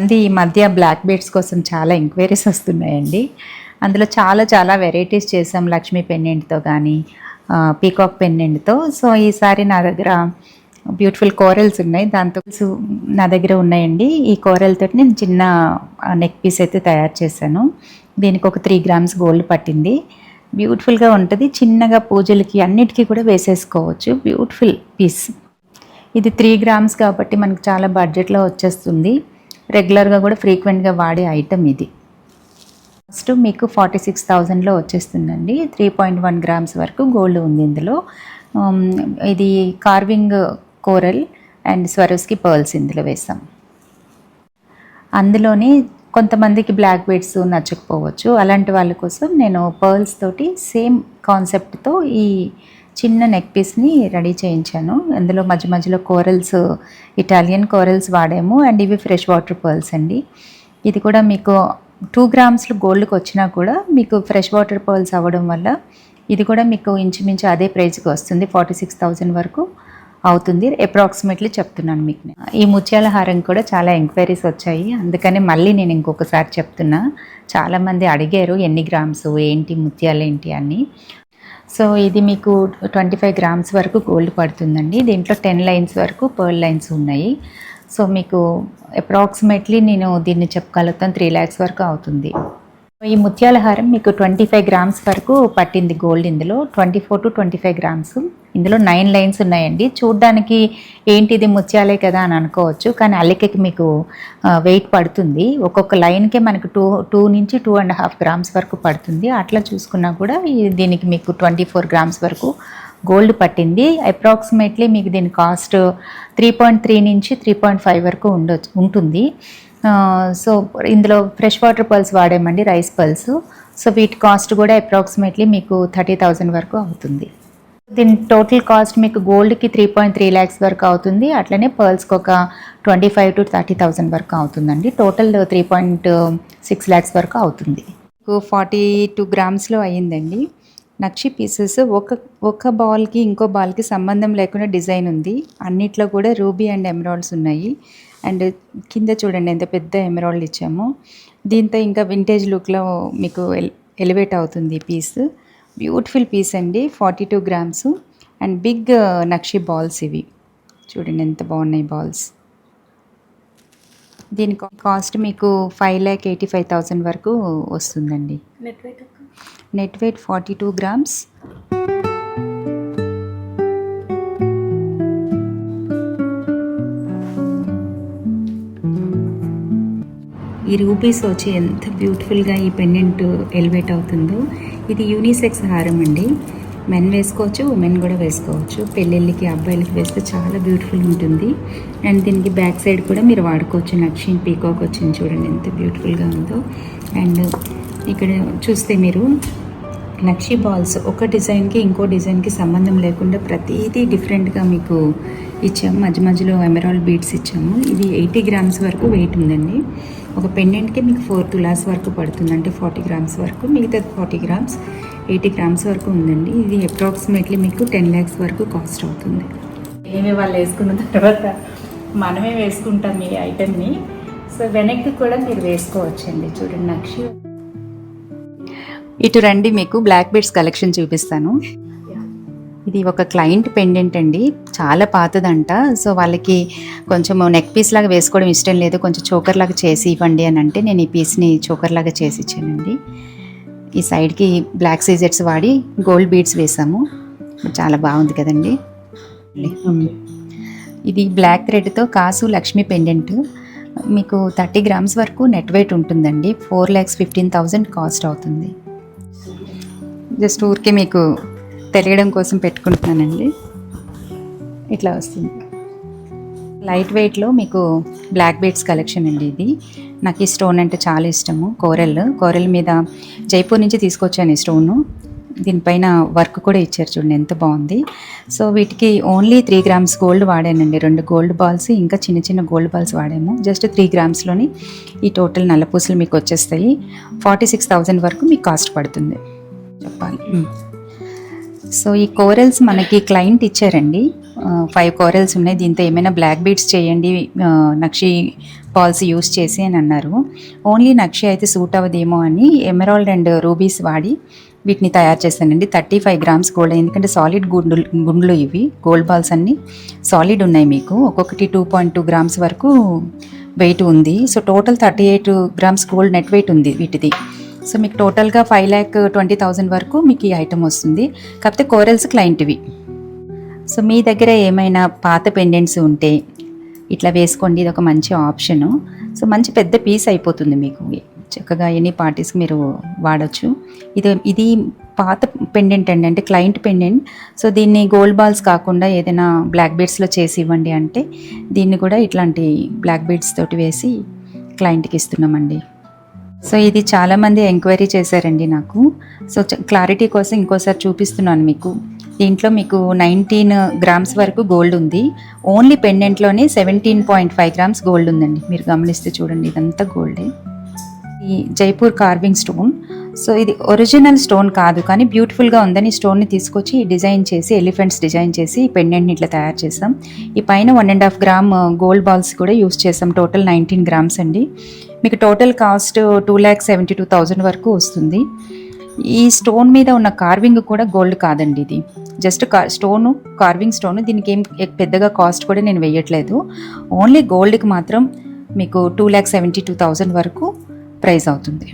మంది ఈ మధ్య బ్లాక్ బీడ్స్ కోసం చాలా ఎంక్వైరీస్ వస్తున్నాయండి. అందులో చాలా చాలా వెరైటీస్ చేసాం, లక్ష్మీ పెండెంట్తో కానీ పీకాక్ పెండెంట్తో. సో ఈసారి నా దగ్గర బ్యూటిఫుల్ కోరల్స్ ఉన్నాయి, దాంతో నా దగ్గర ఉన్నాయండి. ఈ కోరల్ తోటి నేను చిన్న నెక్ పీస్ అయితే తయారు చేశాను. దీనికి ఒక 3 గ్రామ్స్ గోల్డ్ పట్టింది. బ్యూటిఫుల్గా ఉంటుంది, చిన్నగా పూజలకి అన్నిటికీ కూడా వేసేసుకోవచ్చు. Beautiful piece. ఇది 3 గ్రామ్స్ కాబట్టి మనకు చాలా బడ్జెట్లో వచ్చేస్తుంది. రెగ్యులర్గా కూడా ఫ్రీక్వెంట్గా వాడే ఐటమ్ ఇది. ఫస్ట్ మీకు 46,000లో వచ్చేస్తుందండి. 3.1 గ్రామ్స్ వరకు గోల్డ్ ఉంది ఇందులో. ఇది carving coral and Swarovski pearls ఇందులో వేసాం. అందులోని కొంతమందికి బ్లాక్ బీడ్స్ నచ్చకపోవచ్చు, అలాంటి వాళ్ళ కోసం నేను పర్ల్స్ తోటి సేమ్ కాన్సెప్ట్తో ఈ చిన్న నెక్ పీస్ని రెడీ చేయించాను. అందులో మధ్య మధ్యలో కోరల్స్, ఇటాలియన్ కోరల్స్ వాడాము. అండ్ ఇవి ఫ్రెష్ వాటర్ పర్ల్స్ అండి. ఇది కూడా మీకు 2 గ్రామ్స్లు గోల్డ్కి వచ్చినా కూడా మీకు ఫ్రెష్ వాటర్ పర్ల్స్ అవ్వడం వల్ల ఇది కూడా మీకు ఇంచుమించు అదే ప్రైస్కి వస్తుంది. 46,000 వరకు అవుతుంది అప్రాక్సిమేట్లీ చెప్తున్నాను మీకు. ఈ ముత్యాల హారం కూడా చాలా ఎంక్వైరీస్ వచ్చాయి, అందుకని మళ్ళీ నేను ఇంకొకసారి చెప్తున్నా. చాలామంది అడిగారు ఎన్ని గ్రామ్స్ ఏంటి, ముత్యాలు ఏంటి అని. సో ఇది మీకు 25 గ్రామ్స్ వరకు గోల్డ్ పడుతుందండి. దీంట్లో 10 లైన్స్ వరకు పర్ల్ లైన్స్ ఉన్నాయి. సో మీకు అప్రాక్సిమేట్లీ నేను దీన్ని చెప్పగలుగుతాను 3 lakhs వరకు అవుతుంది. ఈ ముత్యాల హారం మీకు 25 గ్రామ్స్ వరకు పట్టింది గోల్డ్. ఇందులో 24 to 25 గ్రామ్స్. ఇందులో 9 లైన్స్ ఉన్నాయండి. చూడ్డానికి ఏంటిది ముత్యాలే కదా అని అనుకోవచ్చు, కానీ అల్లికకి మీకు వెయిట్ పడుతుంది. ఒక్కొక్క లైన్కే మనకు 2 నుంచి 2.5 గ్రామ్స్ వరకు పడుతుంది. అట్లా చూసుకున్నా కూడా దీనికి మీకు 24 గ్రామ్స్ వరకు గోల్డ్ పట్టింది. అప్రాక్సిమేట్లీ మీకు దీని కాస్ట్ 3.3 నుంచి 3.5 వరకు ఉంటుంది. సో ఇందులో ఫ్రెష్ వాటర్ పర్ల్స్ వాడామండి, రైస్ పర్ల్స్. సో వీటి కాస్ట్ కూడా అప్రాక్సిమేట్లీ మీకు 30,000 వరకు అవుతుంది. దీని టోటల్ కాస్ట్ మీకు గోల్డ్కి 3.3 lakhs వరకు అవుతుంది. అట్లనే పర్ల్స్కి ఒక 25 to 30,000 వరకు అవుతుందండి. టోటల్ 3.6 lakhs వరకు అవుతుంది. 42 గ్రామ్స్లో అయ్యిందండి. నక్షి పీసెస్ ఒక బాల్కి ఇంకో బాల్కి సంబంధం లేకుండా డిజైన్ ఉంది. అన్నిట్లో కూడా రూబీ అండ్ ఎమరాల్డ్స్ ఉన్నాయి. అండ్ కింద చూడండి ఎంత పెద్ద ఎమరాల్డ్ ఇచ్చాము. దీంతో ఇంకా వింటేజ్ లుక్లో మీకు ఎలివేట్ అవుతుంది ఈ పీస్. బ్యూటిఫుల్ పీస్ అండి. 42 గ్రామ్స్ అండ్ బిగ్ నక్షి బాల్స్ ఇవి. చూడండి ఎంత బాగున్నాయి బాల్స్. దీని కాస్ట్ మీకు 5,85,000 వరకు వస్తుందండి. Net weight 42 grams. ఈ రూపీస్ వచ్చి ఎంత బ్యూటిఫుల్గా ఈ పెండెంట్ ఎలివేట్ అవుతుందో. ఇది యూనిసెక్స్ హారం అండి. మెన్ వేసుకోవచ్చు, ఉమెన్ కూడా వేసుకోవచ్చు. పెళ్ళిళ్ళకి అబ్బాయిలకి వేస్తే చాలా బ్యూటిఫుల్ ఉంటుంది. అండ్ దీనికి బ్యాక్ సైడ్ కూడా మీరు వాడుకోవచ్చు. నక్షి పీకాక్ వచ్చింది చూడండి ఎంత బ్యూటిఫుల్గా ఉందో. అండ్ ఇక్కడ చూస్తే మీరు నక్షి బాల్స్ ఒక డిజైన్కి ఇంకో డిజైన్కి సంబంధం లేకుండా ప్రతిదీ డిఫరెంట్గా మీకు ఇచ్చాము. మధ్య మధ్యలో ఎమరాల్డ్ బీడ్స్ ఇచ్చాము. ఇది 80 గ్రామ్స్ వరకు వెయిట్ ఉందండి. ఒక పెండెంట్కి మీకు 4 తులాస్ వరకు పడుతుంది, అంటే 40 గ్రామ్స్ వరకు. మిగతా 40 గ్రామ్స్ 80 గ్రామ్స్ వరకు ఉందండి. ఇది అప్రాక్సిమేట్లీ మీకు 10 lakhs వరకు కాస్ట్ అవుతుంది. ఏమి వాళ్ళు వేసుకున్న తర్వాత మనమే వేసుకుంటాం ఈ ఐటెంని. సో వెనక్కి కూడా మీరు వేసుకోవచ్చండి. చూడండి నక్షి. ఇటు రండి, మీకు బ్లాక్ బీడ్స్ కలెక్షన్ చూపిస్తాను. ఇది ఒక క్లయింట్ పెండెంట్ అండి, చాలా పాతదంట. సో వాళ్ళకి కొంచెం నెక్ పీస్ లాగా వేసుకోవడం ఇష్టం లేదు, కొంచెం చోకర్ లాగా చేసి ఇవ్వండి అని అంటే నేను ఈ పీస్ని చోకర్ లాగా చేసి ఇచ్చానండి. ఈ సైడ్కి బ్లాక్ సీజెట్స్ వాడి గోల్డ్ బీడ్స్ వేసాము. చాలా బాగుంది కదండి. ఇది బ్లాక్ థ్రెడ్తో కాసు లక్ష్మీ పెండెంట్. మీకు 30 గ్రామ్స్ వరకు నెట్ వెయిట్ ఉంటుందండి. 4,15,000 కాస్ట్ అవుతుంది. జస్ట్ ఊరికే మీకు తెలియడం కోసం పెట్టుకుంటున్నానండి. ఇట్లా వస్తుంది. లైట్ వెయిట్లో మీకు బ్లాక్ బీడ్స్ కలెక్షన్ అండి ఇది. నాకు ఈ స్టోన్ అంటే చాలా ఇష్టము. కోరల్ మీద జైపూర్ నుంచి తీసుకొచ్చాను ఈ స్టోను. దీనిపైన వర్క్ కూడా ఇచ్చారు చూడండి ఎంత బాగుంది. సో వీటికి ఓన్లీ 3 గ్రామ్స్ గోల్డ్ వాడానండి. 2 గోల్డ్ బాల్స్ ఇంకా చిన్న చిన్న గోల్డ్ బాల్స్ వాడాము. జస్ట్ 3 గ్రామ్స్లోని ఈ టోటల్ నల్లపూసలు మీకు వచ్చేస్తాయి. 46,000 వరకు మీకు కాస్ట్ పడుతుంది చెప్పాలి. సో ఈ కోరల్స్ మనకి క్లయింట్ ఇచ్చారండి. 5 కోరల్స్ ఉన్నాయి, దీంతో ఏమైనా బ్లాక్ బీడ్స్ చేయండి నక్షి పాల్స్ యూస్ చేసి అని అన్నారు. ఓన్లీ నక్షి అయితే సూట్ అవ్వదేమో అని ఎమరాల్డ్ అండ్ రూబీస్ వాడి వీటిని తయారు చేశానండి. 35 గ్రామ్స్ గోల్డ్, ఎందుకంటే సాలిడ్ గుండ్లు ఇవి గోల్డ్ బాల్స్ అన్నీ సాలిడ్ ఉన్నాయి. మీకు ఒక్కొక్కటి 2.2 గ్రామ్స్ వరకు వెయిట్ ఉంది. So total 38 grams gold net weight ఉంది వీటిది. సో మీకు టోటల్గా 5,20,000 వరకు మీకు ఈ ఐటమ్ వస్తుంది. కాకపోతే కోరల్స్ క్లయింట్వి. సో మీ దగ్గర ఏమైనా పాత పెండెంట్స్ ఉంటే ఇట్లా వేసుకోండి, ఇది ఒక మంచి ఆప్షను. సో మంచి పెద్ద పీస్ అయిపోతుంది మీకు, చక్కగా ఎనీ పార్టీస్కి మీరు వాడచ్చు. ఇది పాత పెండెంట్ అండి, అంటే క్లయింట్ పెండెంట్. సో దీన్ని గోల్డ్ బాల్స్ కాకుండా ఏదైనా బ్లాక్ బీడ్స్లో చేసి ఇవ్వండి అంటే దీన్ని కూడా ఇట్లాంటి బ్లాక్ బీడ్స్ తోటి వేసి క్లయింట్కి ఇస్తున్నామండి. సో ఇది చాలామంది ఎంక్వైరీ చేశారండి నాకు. సో క్లారిటీ కోసం ఇంకోసారి చూపిస్తున్నాను మీకు. దీంట్లో మీకు 19 గ్రామ్స్ వరకు గోల్డ్ ఉంది. ఓన్లీ పెండెంట్లోనే 17.5 గ్రామ్స్ గోల్డ్ ఉందండి. మీరు గమనిస్తే చూడండి, ఇదంతా గోల్డే. ఈ జైపూర్ కార్వింగ్ స్టోన్. సో ఇది ఒరిజినల్ స్టోన్ కాదు, కానీ బ్యూటిఫుల్గా ఉందని స్టోన్ని తీసుకొచ్చి డిజైన్ చేసి, ఎలిఫెంట్స్ డిజైన్ చేసి పెండెంట్ని ఇట్లా తయారు చేసాం. ఈ పైన 1.5 గ్రామ్ గోల్డ్ బాల్స్ కూడా యూస్ చేసాం. టోటల్ 19 గ్రామ్స్ అండి. మీకు టోటల్ కాస్ట్ 2,72,000 వరకు వస్తుంది. ఈ స్టోన్ మీద ఉన్న కార్వింగ్ కూడా గోల్డ్ కాదండి, ఇది జస్ట్ కార్వింగ్ స్టోన్. దీనికి ఏం పెద్దగా కాస్ట్ కూడా నేను వేయట్లేదు. ఓన్లీ గోల్డ్కి మాత్రం మీకు 2,72,000 వరకు ప్రైస్ అవుతుంది.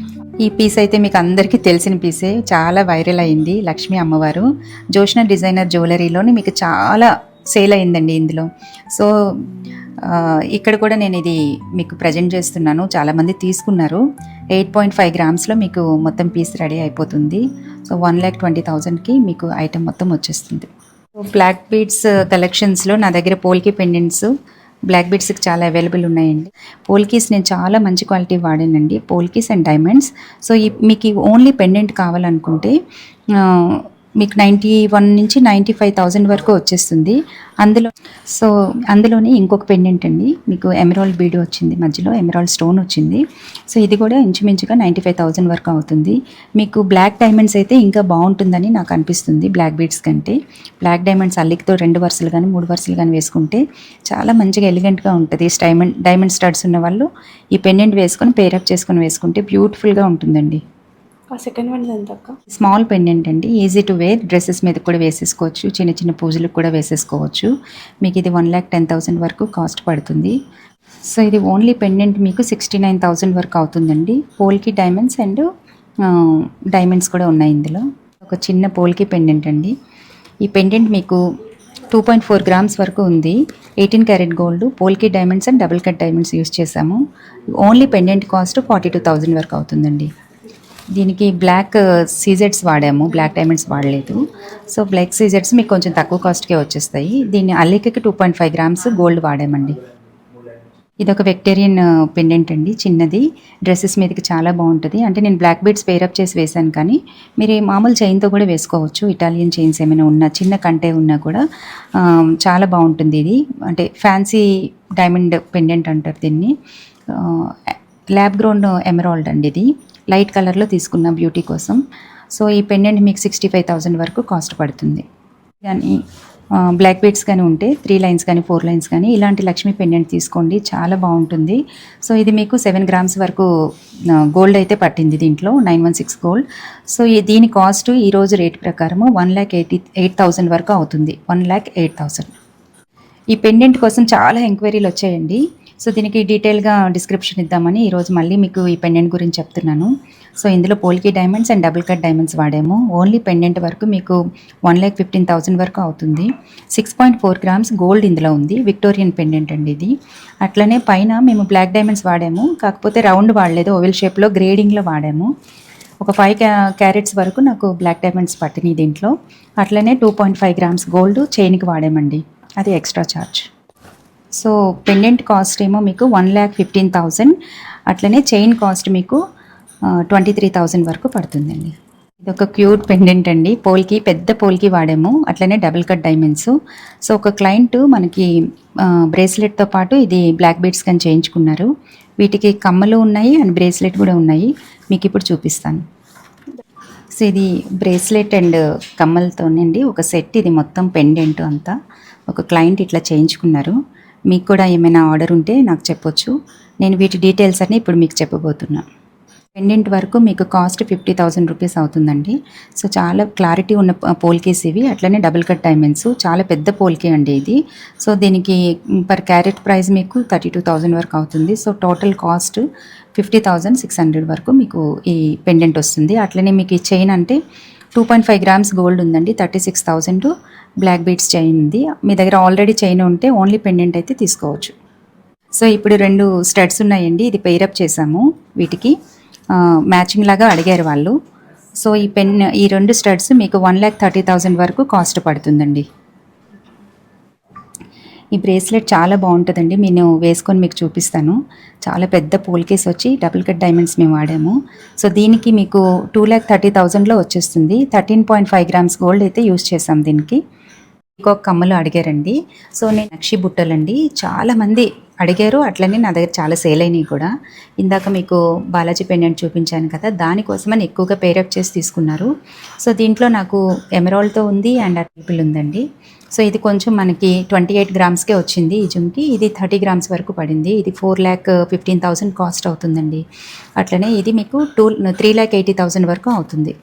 ఈ పీస్ అయితే మీకు అందరికీ తెలిసిన పీసే, చాలా వైరల్ అయింది. లక్ష్మీ అమ్మవారు జోష్న డిజైనర్ జ్యువెలరీలోని మీకు చాలా సేల్ అయిందండి ఇందులో. సో ఇక్కడ కూడా నేను ఇది మీకు ప్రజెంట్ చేస్తున్నాను, చాలామంది తీసుకున్నారు. 8.5 గ్రామ్స్లో మీకు మొత్తం పీస్ రెడీ అయిపోతుంది. సో 1,20,000కి మీకు ఐటెం మొత్తం వచ్చేస్తుంది. బ్లాక్ బీడ్స్ కలెక్షన్స్లో నా దగ్గర పోల్కి పెండెంట్స్, బ్లాక్ బీడ్స్కి చాలా అవైలబుల్ ఉన్నాయండి. పోల్కీస్ నేను చాలా మంచి క్వాలిటీ వాడానండి, పోల్కీస్ అండ్ డైమండ్స్. సో మీకు ఓన్లీ పెండెంట్ కావాలనుకుంటే మీకు 91 నుంచి 95,000 వరకు వచ్చేస్తుంది. అందులోనే ఇంకొక పెండెంట్ అండి, మీకు ఎమరాల్డ్ బీడ్ వచ్చింది, మధ్యలో ఎమరాల్డ్ స్టోన్ వచ్చింది. సో ఇది కూడా ఇంచుమించుగా 95,000 వరకు అవుతుంది. మీకు బ్లాక్ డైమండ్స్ అయితే ఇంకా బాగుంటుందని నాకు అనిపిస్తుంది బ్లాక్ బీడ్స్ కంటే. బ్లాక్ డైమండ్స్ అల్లికతో 2 వరుసలు కానీ 3 వరుసలు కానీ వేసుకుంటే చాలా మంచిగా ఎలిగెంట్గా ఉంటుంది. డైమండ్ స్టడ్స్ ఉన్న వాళ్ళు ఈ పెండెంట్ వేసుకొని పేరప్ చేసుకొని వేసుకుంటే బ్యూటిఫుల్గా ఉంటుందండి. సెకండ్ వన్ ఎంత అక్క? స్మాల్ పెండెంట్ అండి, ఈజీ టు వేర్, డ్రెస్సెస్ మీద కూడా వేసేసుకోవచ్చు, చిన్న చిన్న పూజలకు కూడా వేసేసుకోవచ్చు. మీకు ఇది 1,10,000 వరకు కాస్ట్ పడుతుంది. సో ఇది ఓన్లీ పెండెంట్ మీకు 69,000 వరకు అవుతుందండి. పోల్కి డైమండ్స్ అండ్ డైమండ్స్ కూడా ఉన్నాయి ఇందులో. ఒక చిన్న పోల్కి పెండెంట్ అండి. ఈ పెండెంట్ మీకు 2.4 గ్రామ్స్ వరకు ఉంది. 18 carat gold, polki diamonds and double cut diamonds use చేసాము. ఓన్లీ పెండెంట్ కాస్ట్ 42,000 వరకు అవుతుందండి. దీనికి బ్లాక్ సీజెట్స్ వాడాము, బ్లాక్ డైమండ్స్ వాడలేదు. సో బ్లాక్ సీజెట్స్ మీకు కొంచెం తక్కువ కాస్ట్కే వచ్చేస్తాయి. దీన్ని అల్లికకి 2.5 గ్రామ్స్ గోల్డ్ వాడామండి. ఇది ఒక విక్టోరియన్ పెండెంట్ అండి, చిన్నది, డ్రెస్సెస్ మీదకి చాలా బాగుంటుంది. అంటే నేను బ్లాక్ బీడ్స్ పేరప్ చేసి వేసాను, కానీ మీరు మామూలు చైన్తో కూడా వేసుకోవచ్చు. ఇటాలియన్ చైన్స్ ఏమైనా ఉన్నా, చిన్న కంటే ఉన్నా కూడా చాలా బాగుంటుంది. ఇది అంటే ఫ్యాన్సీ డైమండ్ పెండెంట్ అంటారు దీన్ని. ల్యాబ్ గ్రోన్ ఎమరాల్డ్ అండి, ఇది లైట్ కలర్లో తీసుకున్న బ్యూటీ కోసం. సో ఈ పెండెంట్ మీకు 65,000 వరకు కాస్ట్ పడుతుంది. కానీ బ్లాక్ బీడ్స్ కానీ ఉంటే 3 లైన్స్ కానీ 4 లైన్స్ కానీ ఇలాంటి లక్ష్మీ పెండెంట్ తీసుకోండి, చాలా బాగుంటుంది. సో ఇది మీకు 7 గ్రామ్స్ వరకు గోల్డ్ అయితే పట్టింది దీంట్లో, 916 గోల్డ్. సో దీని కాస్ట్ ఈరోజు రేట్ ప్రకారము 1,88,000 వరకు అవుతుంది. 1,08,000. ఈ పెండెంట్ కోసం చాలా ఎంక్వైరీలు వచ్చాయండి. సో దీనికి డీటెయిల్గా డిస్క్రిప్షన్ ఇద్దామని ఈరోజు మళ్ళీ మీకు ఈ పెండెంట్ గురించి చెప్తున్నాను. సో ఇందులో polki diamonds and double cut diamonds వాడాము. ఓన్లీ పెండెంట్ వరకు మీకు 1,15,000 వరకు అవుతుంది. 6.4 గ్రామ్స్ గోల్డ్ ఇందులో ఉంది. విక్టోరియన్ పెండెంట్ అండి ఇది. అట్లనే పైన మేము బ్లాక్ డైమండ్స్ వాడాము, కాకపోతే రౌండ్ వాడలేదు, ఓవెల్ షేప్లో గ్రేడింగ్లో వాడాము. ఒక 5 క్యారెట్స్ వరకు నాకు బ్లాక్ డైమండ్స్ పట్టినాయి దీంట్లో. అట్లనే 2.5 గ్రామ్స్ గోల్డ్ చైన్కి వాడామండి, అది extra charge. So pendant cost ఏమో మీకు 1,15,000, అట్లనే చైన్ కాస్ట్ మీకు 23,000 వరకు పడుతుందండి. ఇది ఒక క్యూట్ పెండెంట్ అండి, పోల్కి పెద్ద పోల్కి వాడాము, అట్లనే డబుల్ కట్ డైమండ్స్. సో ఒక క్లయింట్ మనకి బ్రేస్లెట్తో పాటు ఇది బ్లాక్ బీడ్స్ కానీ చేయించుకున్నారు. వీటికి కమ్మలు ఉన్నాయి అండ్ బ్రేస్లెట్ కూడా ఉన్నాయి, మీకు ఇప్పుడు చూపిస్తాను. సో ఇది బ్రేస్లెట్ అండ్ కమ్మలతోనండి ఒక సెట్, ఇది మొత్తం పెండెంట్ అంతా ఒక క్లయింట్ ఇట్లా చేయించుకున్నారు. మీకు కూడా ఏమైనా ఆర్డర్ ఉంటే నాకు చెప్పొచ్చు. నేను వీటి డీటెయిల్స్ అన్నీ ఇప్పుడు మీకు చెప్పబోతున్నా. పెండెంట్ వరకు మీకు కాస్ట్ 50,000 రూపీస్ అవుతుందండి. సో చాలా క్లారిటీ ఉన్న పోల్కేస్ ఇవి. అట్లనే డబుల్ కట్ డైమండ్స్, చాలా పెద్ద పోల్కే అండి ఇది. సో దీనికి పర్ క్యారెట్ ప్రైస్ మీకు 32,000 వరకు అవుతుంది. సో టోటల్ కాస్ట్ 50,600 వరకు మీకు ఈ పెండెంట్ వస్తుంది. అట్లనే మీకు ఈ చైన్ అంటే 2.5 గ్రామ్స్ గోల్డ్ ఉందండి. 36,000 బ్లాక్ బీడ్స్ చైన్ ఉంది. మీ దగ్గర ఆల్రెడీ చైన్ ఉంటే ఓన్లీ పెండెంట్ అయితే తీసుకోవచ్చు. సో ఇప్పుడు 2 స్టడ్స్ ఉన్నాయండి. ఇది పెయిరప్ చేసాము. వీటికి మ్యాచింగ్ లాగా అడిగారు వాళ్ళు. సో ఈ 2 స్టడ్స్ మీకు 1,30,000 వరకు కాస్ట్ పడుతుందండి. ఈ బ్రేస్లెట్ చాలా బాగుంటుందండి. నేను వేసుకొని మీకు చూపిస్తాను. చాలా పెద్ద పోల్కేస్ వచ్చి డబుల్ కట్ డైమండ్స్ మేము వాడాము. సో దీనికి మీకు 2,30,000లో వచ్చేస్తుంది. 13.5 గ్రామ్స్ గోల్డ్ అయితే యూస్ చేసాం దీనికి. ఇంకొక కమ్మలు అడిగారండి. సో నేను నక్షి బుట్టలండి చాలామంది అడిగారు. అట్లనే నా దగ్గర చాలా సేల్ అయినాయి కూడా. ఇందాక మీకు బాలాజీ పెండెంట్ చూపించాను కదా, దానికోసమని ఎక్కువగా పేరప్ చేసి తీసుకున్నారు. సో దీంట్లో నాకు ఎమరాల్డ్తో ఉంది అండ్ అర్పిల్ ఉందండి. సో ఇది కొంచెం మనకి 28 గ్రామ్స్కే వచ్చింది ఈ జుమ్కి. ఇది 30 గ్రామ్స్ వరకు పడింది. ఇది 4,15,000 కాస్ట్ అవుతుందండి. అట్లనే ఇది మీకు 3,80,000 వరకు అవుతుంది.